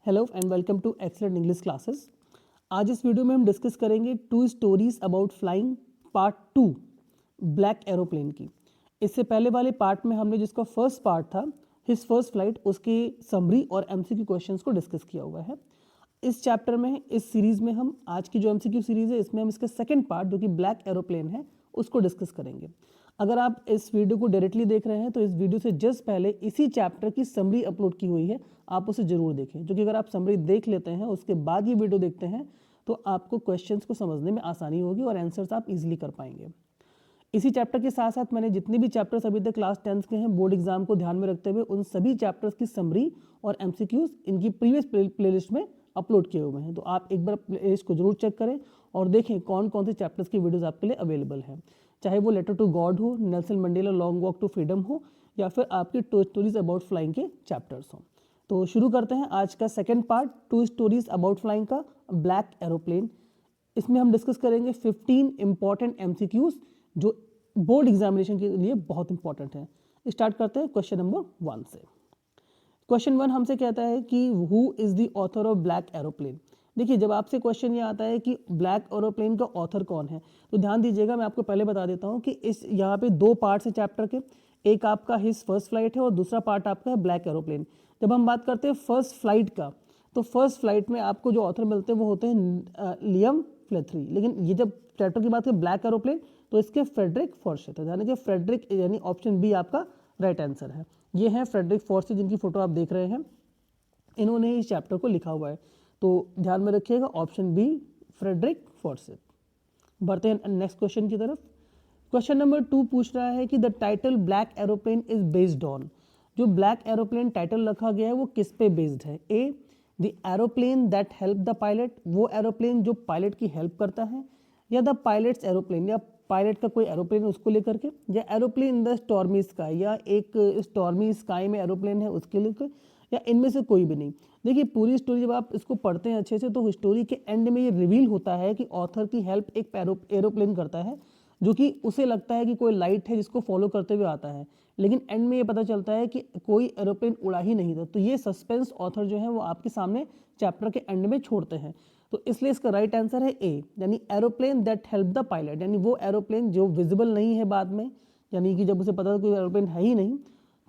Hello and welcome to excellent English classes. आज इस video में हम डिस्कस करेंगे two stories about flying part 2 black aeroplane की। इससे पहले वाले पार्ट में हमने जिसका फर्स्ट पार्ट था हिज फर्स्ट फ्लाइट, उसके समरी और एमसीक्यू क्वेश्चंस को डिस्कस किया हुआ है। इस चैप्टर में, इस सीरीज में हम आज की जो एमसीक्यू सीरीज है इसमें हम इसका सेकंड पार्ट जो कि ब्लैक एरोप्लेन है उसको डिस्कस करेंगे। अगर आप इस वीडियो को डायरेक्टली देख रहे हैं तो इस वीडियो से जस्ट पहले इसी चैप्टर की समरी अपलोड की हुई है, आप उसे जरूर देखें, जो कि अगर आप समरी देख लेते हैं उसके बाद ये वीडियो देखते हैं तो आपको क्वेश्चंस को समझने में आसानी होगी और आंसर्स आप इजीली कर पाएंगे। इसी चैप्टर के साथ साथ मैंने जितने भी चैप्टर्स अभी तक क्लास 10th के हैं बोर्ड एग्जाम को ध्यान में रखते हुए उन सभी चैप्टर्स की समरी और एमसीक्यूज इनकी प्रीवियस प्लेलिस्ट में अपलोड किए हुए हैं, तो आप एक बार प्लेलिस्ट को जरूर चेक करें और देखें कौन कौन से चैप्टर्स की वीडियोस आपके लिए अवेलेबल है, चाहे वो लेटर टू गॉड हो, Nelson Mandela long walk to freedom हो, या फिर आपकी टू स्टोरीज अबाउट फ्लाइंग के चैप्टर्स हों। तो शुरू करते हैं आज का second part, two stories about flying का ब्लैक एरोप्लेन। इसमें हम डिस्कस करेंगे 15 इंपॉर्टेंट एमसीक्यूज जो बोर्ड एग्जामिनेशन के लिए बहुत इंपॉर्टेंट है। स्टार्ट करते हैं क्वेश्चन नंबर 1 से। क्वेश्चन 1 हमसे कहता है कि who is the author of black aeroplane. देखिए, जब आपसे क्वेश्चन ये आता है कि ब्लैक एरोप्लेन का ऑथर कौन है तो ध्यान दीजिएगा, मैं आपको पहले बता देता हूँ कि इस यहाँ पे दो पार्ट्स हैं चैप्टर के। एक आपका हिज फर्स्ट फ्लाइट है और दूसरा पार्ट आपका है ब्लैक एरोप्लेन। जब हम बात करते हैं फर्स्ट फ्लाइट का, तो फर्स्ट फ्लाइट में आपको जो ऑथर मिलते हैं वो होते हैं लियम फ्लेथरी, लेकिन ये जब चैप्टर की बात करें ब्लैक एरोप्लेन तो इसके फ्रेडरिक फॉर्सिथ, यानी कि फ्रेडरिक यानी ऑप्शन बी आपका राइट आंसर है। ये हैं फ्रेडरिक फॉर्सिथ जिनकी फोटो आप देख रहे हैं, इन्होंने इस चैप्टर को लिखा हुआ है, तो ध्यान में रखिएगा ऑप्शन बी फ्रेडरिक फॉर्सिथ। बढ़ते हैं नेक्स्ट क्वेश्चन की तरफ। क्वेश्चन नंबर 2 पूछ रहा है कि the title black aeroplane is based on. जो ब्लैक एरोप्लेन टाइटल रखा गया है वो किस पे बेस्ड है? A the aeroplane that help the pilot, वो एरोप्लेन जो पायलट की हेल्प करता है, या द पायलट्स एरोप्लेन, या पायलट का कोई एरोप्लेन उसको लेकर के, या aeroplane in the stormy sky, या एक स्टॉर्मी स्काई में एरोप्लेन है उसके लेकर, या इनमें से कोई भी नहीं। देखिए, पूरी स्टोरी जब आप इसको पढ़ते हैं अच्छे से तो स्टोरी के एंड में ये रिवील होता है कि ऑथर की हेल्प एक एरोप्लेन करता है जो कि उसे लगता है कि कोई लाइट है जिसको फॉलो करते हुए आता है, लेकिन एंड में ये पता चलता है कि कोई एरोप्लेन उड़ा ही नहीं था। तो ये सस्पेंस ऑथर जो है वो आपके सामने चैप्टर के एंड में छोड़ते हैं, तो इसलिए इसका राइट आंसर है ए, यानी aeroplane that help the pilot, यानी वो एरोप्लेन जो विजिबल नहीं है बाद में, यानी कि जब उसे पता था कोई एरोप्लेन है ही नहीं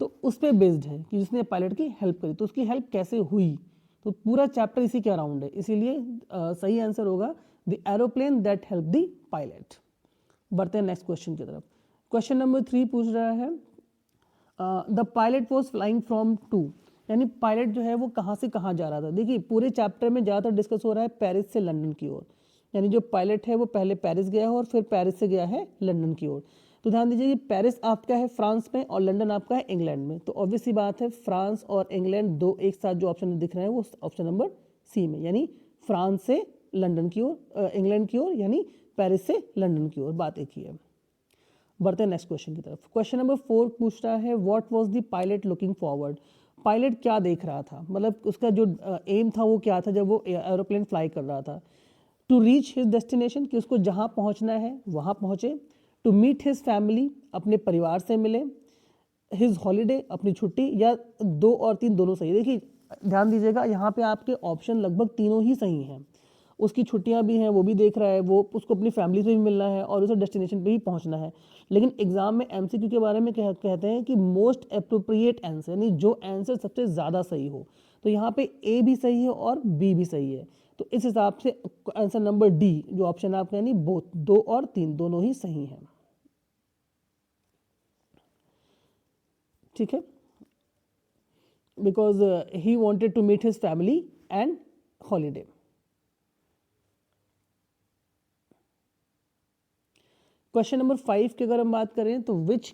तो उस पर बेस्ड है कि जिसने पायलट की हेल्प करी। तो उसकी हेल्प कैसे हुई, तो पूरा चैप्टर इसी के अराउंड है, इसीलिए सही आंसर होगा the aeroplane that help the pilot. बढ़ते हैं नेक्स्ट क्वेश्चन की तरफ। क्वेश्चन नंबर 3 पूछ रहा है the pilot was flying from to, यानी पायलट जो है वो कहाँ से कहाँ जा रहा था। देखिए, पूरे चैप्टर में ज़्यादातर डिस्कस हो रहा है पेरिस से लंदन की ओर, यानी जो पायलट है वो पहले पेरिस गया है और फिर पेरिस से गया है लंदन की ओर। तो ध्यान दीजिए कि पेरिस आपका है फ्रांस में और लंदन आपका है इंग्लैंड में, तो ऑब्वियस सी बात है फ्रांस और इंग्लैंड दो एक साथ जो ऑप्शन दिख रहे हैं वो ऑप्शन नंबर सी में, यानी फ्रांस से लंदन की ओर, इंग्लैंड की ओर, यानी पेरिस से लंदन की ओर, बात एक ही है। बढ़ते हैं नेक्स्ट क्वेश्चन की तरफ। क्वेश्चन नंबर 4 पूछ रहा है what was the pilot looking forward. Pilot क्या देख रहा था, मतलब उसका जो एम था वो क्या था जब वो एरोप्लेन फ्लाई कर रहा था? टू रीच हिज डेस्टिनेशन, कि उसको जहाँ पहुँचना है वहाँ पहुँचे। टू मीट हिज फैमिली, अपने परिवार से मिले। हिज हॉलीडे, अपनी छुट्टी, या 2 और 3 दोनों सही। देखिए, ध्यान दीजिएगा यहाँ पे आपके ऑप्शन लगभग तीनों ही सही हैं। उसकी छुट्टियां भी हैं वो भी देख रहा है, वो उसको अपनी फैमिली से भी मिलना है और उसे डेस्टिनेशन पे ही पहुंचना है, लेकिन एग्जाम में एमसीक्यू के बारे में कहते हैं कि मोस्ट अप्रोप्रिएट आंसर, यानी जो आंसर सबसे ज़्यादा सही हो। तो यहाँ पे ए भी सही है और बी भी सही है, तो इस हिसाब से आंसर नंबर डी जो ऑप्शन आपका, यानी बोथ 2 और 3 दोनों ही सही हैं। ठीक है, because he wanted to meet his family and holiday. Question number 5 की अगर हम बात करें तो which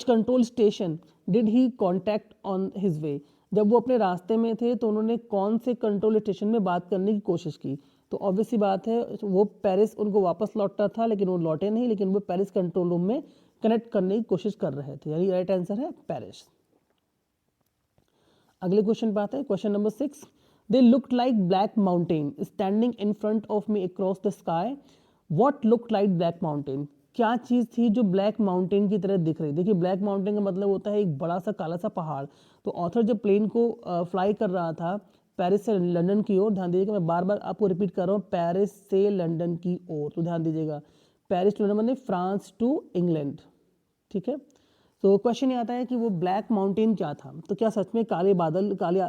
control station did he contact on his way. जब वो अपने रास्ते में थे तो उन्होंने कौन से कंट्रोल स्टेशन में बात करने की कोशिश की? तो ऑब्वियसली बात है वो पेरिस उनको वापस लौटना था, लेकिन वो लौटे नहीं, लेकिन वो पेरिस कंट्रोल रूम में कनेक्ट करने की कोशिश कर रहे थे, यानी राइट आंसर है पेरिस। अगले क्वेश्चन पे आते हैं, question number 6। They looked like black mountain standing in front of me across the sky. What looked like black mountain, क्या चीज़ थी जो ब्लैक माउंटेन की तरह दिख रही? देखिए, ब्लैक माउंटेन का मतलब होता है एक बड़ा सा काला सा पहाड़। तो ऑथर जब प्लेन को फ्लाई कर रहा था पेरिस से लंदन की ओर। ध्यान दीजिएगा, मैं बार बार आपको रिपीट कर रहा हूँ, पेरिस से लंदन की ओर। तो ध्यान दीजिएगा, पेरिस टू लंदन मतलब फ्रांस टू इंग्लैंड। ठीक है, तो क्वेश्चन ये आता है कि वो ब्लैक माउंटेन क्या था। तो क्या सच में काले बादल, काले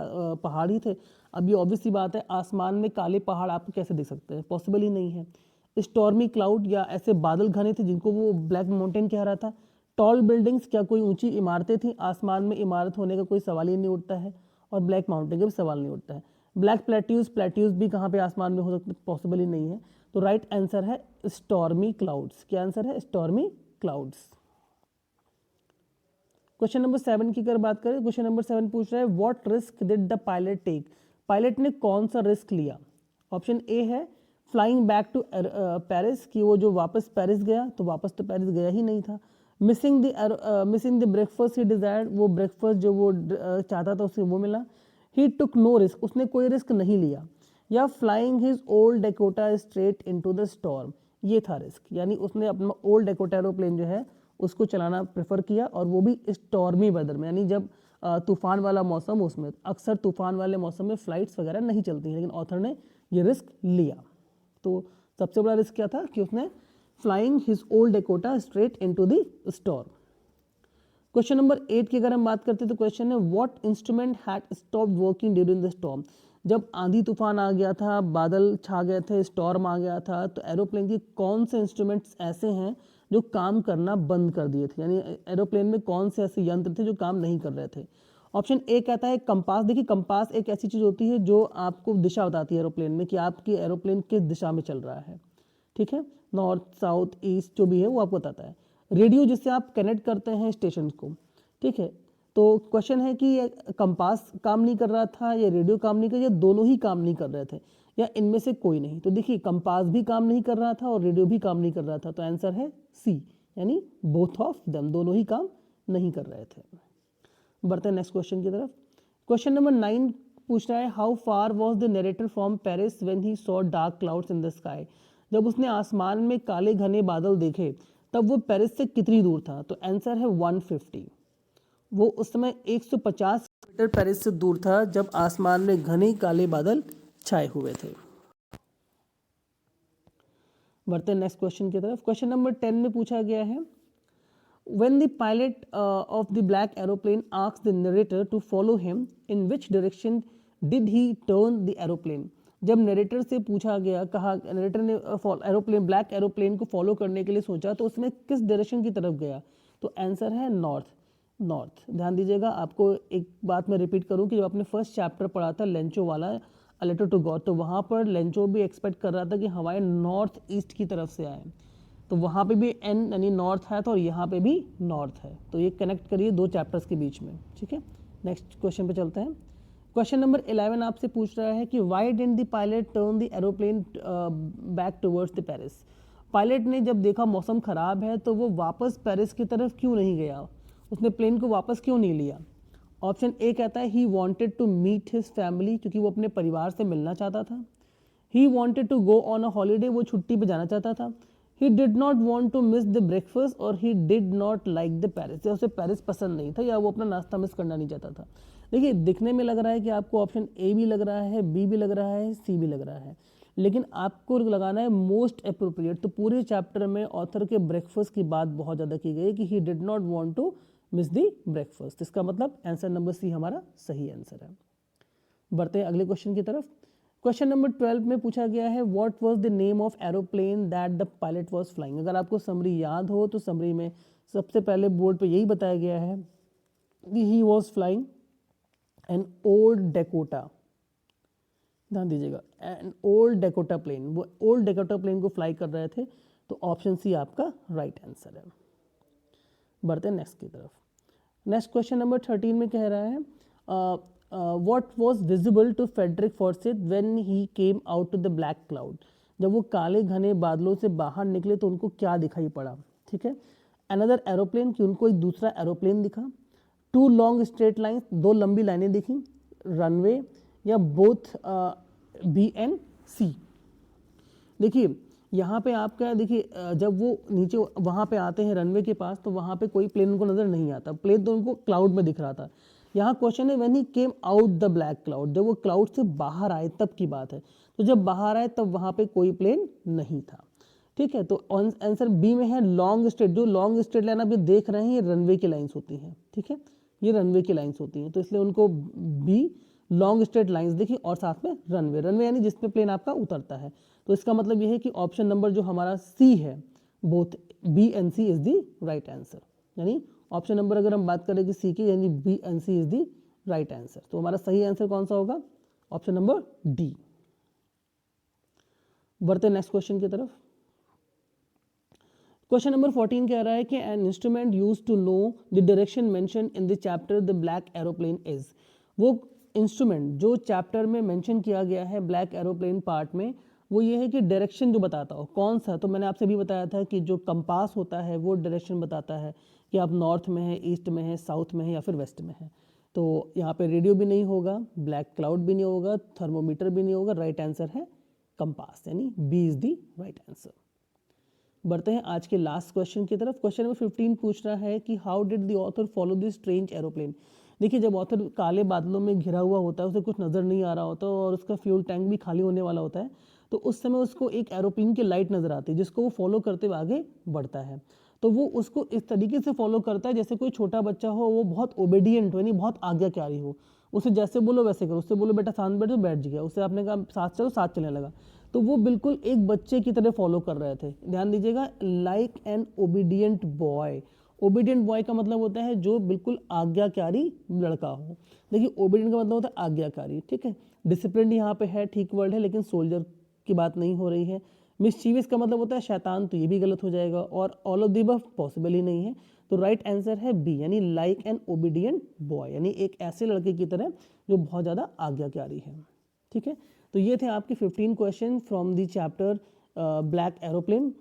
पहाड़ ही थे? अब ये ऑब्वियस सी बात है, आसमान में काले पहाड़ आप कैसे देख सकते हैं, पॉसिबल ही नहीं है। स्टॉर्मी क्लाउड या ऐसे बादल घने थे जिनको वो ब्लैक माउंटेन कह रहा था। टॉल बिल्डिंग्स, क्या कोई ऊंची इमारतें थी? आसमान में इमारत होने का कोई सवाल ही नहीं उठता है, और ब्लैक माउंटेन का भी सवाल नहीं उठता है। ब्लैक प्लेट्यूज, प्लेट्यूज भी कहाँ पे आसमान में हो सकते, पॉसिबल ही नहीं है। तो राइट आंसर है स्टॉर्मी क्लाउड्स। क्या आंसर है? Stormy clouds. क्वेश्चन नंबर 7 की अगर बात करें, क्वेश्चन नंबर 7 पूछ रहा है what risk did the pilot take. Pilot ने कौन सा रिस्क लिया? ऑप्शन ए है फ्लाइंग बैक टू पेरिस, कि वो जो वापस पेरिस गया, तो वापस तो पेरिस गया ही नहीं था। Missing the breakfast he desired, वो ब्रेकफास्ट जो वो चाहता था उसे वो मिला। ही टुक नो रिस्क, उसने कोई रिस्क नहीं लिया। या flying his old Dakota straight into the storm, ये था रिस्क, यानी उसने अपना ओल्ड डेकोटा एरोप्लेन जो है उसको चलाना प्रेफर किया, और वो भी स्टॉर्मी वेदर में, यानी जब तूफान वाला मौसम, उसमें अक्सर तूफान वाले मौसम में फ्लाइट्स वगैरह नहीं चलती हैं, लेकिन ऑथर ने ये रिस्क लिया। तो सबसे बड़ा रिस्क क्या था कि उसने flying his old Dakota straight into the storm. Question number 8 की अगर हम बात करते हैं तो क्वेश्चन है what instrument had stopped working during the storm. जब आंधी तूफान आ गया था, बादल छा गए थे, स्टॉर्म आ गया था, तो एरोप्लेन के कौन से इंस्ट्रूमेंट्स ऐसे हैं जो काम करना बंद कर दिए थे, यानी एरोप्लेन में कौन से ऐसे यंत्र थे जो काम नहीं कर रहे थे? ऑप्शन ए कहता है कंपास। देखिए, कंपास एक ऐसी चीज होती है जो आपको दिशा बताती है एरोप्लेन में कि आपकी एरोप्लेन किस दिशा में चल रहा है। ठीक है, नॉर्थ, साउथ, ईस्ट जो भी है वो आपको बताता है। रेडियो, जिससे आप कनेक्ट करते हैं स्टेशन को। ठीक है, तो क्वेश्चन है कि कंपास काम नहीं कर रहा था, या रेडियो काम नहीं कर, या दोनों ही काम नहीं कर रहे थे, या इनमें से कोई नहीं। तो देखिए, कंपास भी काम नहीं कर रहा था और रेडियो भी काम नहीं कर रहा था, तो आंसर है सी, यानी बोथ ऑफ देम, दोनों ही काम नहीं कर रहे थे। बढ़ते हैं नेक्स्ट क्वेश्चन की तरफ। क्वेश्चन नंबर 9 पूछ रहा है how far was the narrator from Paris when he saw dark clouds in the sky. जब उसने आसमान में काले घने बादल देखे तब वो पेरिस से कितनी दूर था? तो आंसर है 150। वो उस समय 150 किलोमीटर पेरिस से दूर था जब आसमान में घने काले बादल छाए हुए थे। बढ़ते हैं नेक्स्ट क्वेश्चन की तरफ। क्वेश्चन नंबर 10 में पूछा गया है when the pilot of the black aeroplane asked the narrator to follow him, in which direction did he turn the aeroplane। जब नरेटर से पूछा गया, कहा नरेटर ने एरोप्लेन, ब्लैक एरोप्लेन को फॉलो करने के लिए सोचा, तो उसमें किस डायरेक्शन की तरफ गया? तो आंसर है नॉर्थ। नॉर्थ। ध्यान दीजिएगा, आपको एक बात मैं रिपीट करूं कि जब आपने फर्स्ट चैप्टर पढ़ा था लेंचो वाला, अ लेटर टू गॉड, तो वहाँ पर लेंचो भी एक्सपेक्ट कर रहा था कि हवाएं नॉर्थ ईस्ट की तरफ से आए, तो वहाँ पे भी एन यानी नॉर्थ है, तो और यहाँ पे भी नॉर्थ है, तो ये कनेक्ट करिए दो चैप्टर्स के बीच में। ठीक है, नेक्स्ट क्वेश्चन पे चलते हैं। क्वेश्चन नंबर 11 आपसे पूछ रहा है कि Y didn't the pilot turn the aeroplane back towards the Paris. Pilot ने जब देखा मौसम खराब है तो वो वापस पेरिस की तरफ क्यों नहीं गया, उसने प्लेन को वापस क्यों नहीं लिया? ऑप्शन ए कहता है he wanted to meet his family, क्योंकि वो अपने परिवार से मिलना चाहता था। He wanted to go on a holiday, वो छुट्टी पे जाना चाहता था। He did not want to miss the breakfast, और he did not like the Paris, या उसे पेरिस पसंद नहीं था, या वो अपना नाश्ता मिस करना नहीं चाहता था। देखिए, दिखने में लग रहा है कि आपको ऑप्शन ए भी लग रहा है, बी भी लग रहा है, सी भी लग रहा है, लेकिन आपको लगाना है मोस्ट अप्रोप्रिएट। तो पूरे चैप्टर में ऑथर के ब्रेकफास्ट की बात बहुत ज़्यादा की गई कि he did not want to miss the breakfast. इसका मतलब आंसर नंबर सी हमारा सही आंसर है। बढ़ते हैं अगले क्वेश्चन की तरफ। क्वेश्चन नंबर 12 में पूछा गया है what was the name of aeroplane that the pilot was flying. अगर आपको समरी याद हो तो समरी में सबसे पहले बोर्ड पे यही बताया गया है कि he was flying an old Dakota. ध्यान दीजिएगा, एन ओल्ड डेकोटा प्लेन, वो ओल्ड डेकोटा प्लेन को फ्लाई कर रहे थे, तो ऑप्शन सी आपका राइट आंसर है। बढ़ते हैं नेक्स्ट की तरफ। नेक्स्ट क्वेश्चन नंबर 13 में कह रहा है what was visible to Frederick Forsyth when he came out to the black cloud। जब वो काले घने बादलों से बाहर निकले तो उनको क्या दिखाई पड़ा? ठीक है, अनदर एरोप्लेन, कि उनको एक दूसरा एरोप्लेन दिखा। टू लॉन्ग स्ट्रेट लाइन्स, दो लंबी लाइनें दिखी। रनवे, या बोथ बी एंड सी। देखिए, यहाँ पे आपका देखिए जब वो नीचे वहाँ पे आते हैं रनवे के पास, तो वहाँ पे कोई प्लेन उनको नज़र नहीं आता, प्लेन तो उनको क्लाउड में दिख रहा था, यहाँ क्वेश्चन है when he came out the black cloud, जब वो क्लाउड से बाहर आए तब की बात है। तो जब बाहर आए तब वहाँ पे कोई प्लेन नहीं था। ठीक है, तो आंसर बी में है लॉन्ग स्ट्रेट। जो लॉन्ग स्ट्रेट लाइन आप ये देख रहे हैं ये रनवे की लाइंस होती हैं। ठीक है, ये रनवे की लाइंस होती हैं, तो इसलिए उनको बी लॉन्ग स्ट्रेट लाइंस देखी और साथ में रनवे। रनवे यानी जिसपे प्लेन आपका उतरता है। तो इसका मतलब ये है कि ऑप्शन नंबर जो हमारा सी है, both B and C is the right answer. यानी ऑप्शन नंबर अगर हम बात करें कि सी की, यानी B and C is the right answer. तो हमारा सही आंसर कौन सा होगा? Option number D. बढ़ते नेक्स्ट क्वेश्चन की तरफ। क्वेश्चन नंबर 14 कह रहा है कि an instrument use to know the direction mention in the chapter the black aeroplane is. वो इंस्ट्रूमेंट जो चैप्टर में मेंशन किया गया है ब्लैक एरोप्लेन पार्ट में, वो ये है कि डायरेक्शन जो बताता हो कौन सा। तो मैंने आपसे भी बताया था कि जो कंपास होता है वो डायरेक्शन बताता है कि आप नॉर्थ में है, ईस्ट में है, साउथ में है या फिर वेस्ट में है। तो यहाँ पे रेडियो भी नहीं होगा, ब्लैक क्लाउड भी नहीं होगा, थर्मोमीटर भी नहीं होगा। राइट आंसर है कंपास, यानी B is the right answer. बढ़ते हैं आज के लास्ट क्वेश्चन की तरफ। क्वेश्चन नंबर 15 पूछ रहा है कि how did the author follow this strange aeroplane. देखिए, जब ऑथर काले बादलों में घिरा हुआ होता है, उसे कुछ नज़र नहीं आ रहा होता और उसका फ्यूल टैंक भी खाली होने वाला होता है, तो उस समय उसको एक एरोप्लेन की लाइट नज़र आती है जिसको वो फॉलो करते हुए आगे बढ़ता है। तो वो उसको इस तरीके से फॉलो करता है जैसे कोई छोटा बच्चा हो, वो बहुत ओबेडियंट हो, यानी बहुत आज्ञाकारी हो। उसे जैसे बोलो वैसे करो, उससे बोलो बेटा शांत बैठ, तो बैठ गया। उससे आपने कहा साथ चलो, साथ चलने लगा। तो वो बिल्कुल एक बच्चे की तरह फॉलो कर रहे थे। ध्यान दीजिएगा, like an obedient boy. Obedient boy का मतलब होता है जो बिल्कुल आज्ञाकारी लड़का हो। देखिए, ओबीडियंट का मतलब होता है आज्ञाकारी। ठीक है, डिसिप्लिन यहाँ पे है, ठीक वर्ड है, लेकिन सोल्जर की बात नहीं हो रही है। मिसचीवियस का मतलब होता है शैतान, तो ये भी गलत हो जाएगा। और all of the above possible ही नहीं है। तो राइट आंसर है बी, यानी लाइक एन ओबीडियंट बॉय, यानी एक ऐसे लड़के की तरह जो बहुत ज़्यादा आज्ञाकारी है। ठीक है, तो ये थे आपके 15 question from the chapter black aeroplane.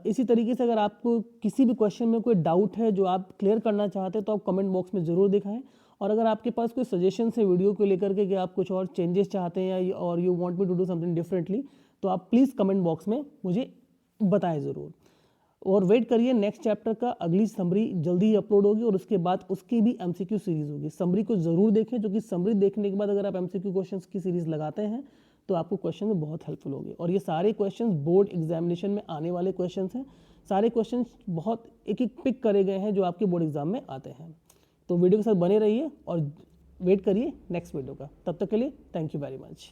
इसी तरीके से अगर आपको किसी भी क्वेश्चन में कोई डाउट है जो आप क्लियर करना चाहते हैं तो आप कमेंट बॉक्स में ज़रूर दिखाएं। और अगर आपके पास कोई सजेशन है वीडियो को लेकर के कि आप कुछ और चेंजेस चाहते हैं या और you want me to do something differently, तो आप प्लीज़ कमेंट बॉक्स में मुझे बताएं ज़रूर। और वेट करिए, नेक्स्ट चैप्टर का अगली समरी जल्दी ही अपलोड होगी और उसके बाद उसकी भी एमसीक्यू सीरीज होगी। समरी को ज़रूर देखें, जो कि समरी देखने के बाद अगर आप एमसीक्यू क्वेश्चंस की सीरीज लगाते हैं तो आपको क्वेश्चन में बहुत हेल्पफुल होगी। और ये सारे क्वेश्चंस बोर्ड एग्जामिनेशन में आने वाले क्वेश्चंस हैं। सारे क्वेश्चंस बहुत एक एक पिक करे गए हैं जो आपके बोर्ड एग्जाम में आते हैं। तो वीडियो के साथ बने रहिए और वेट करिए नेक्स्ट वीडियो का। तब तक के लिए थैंक यू वेरी मच।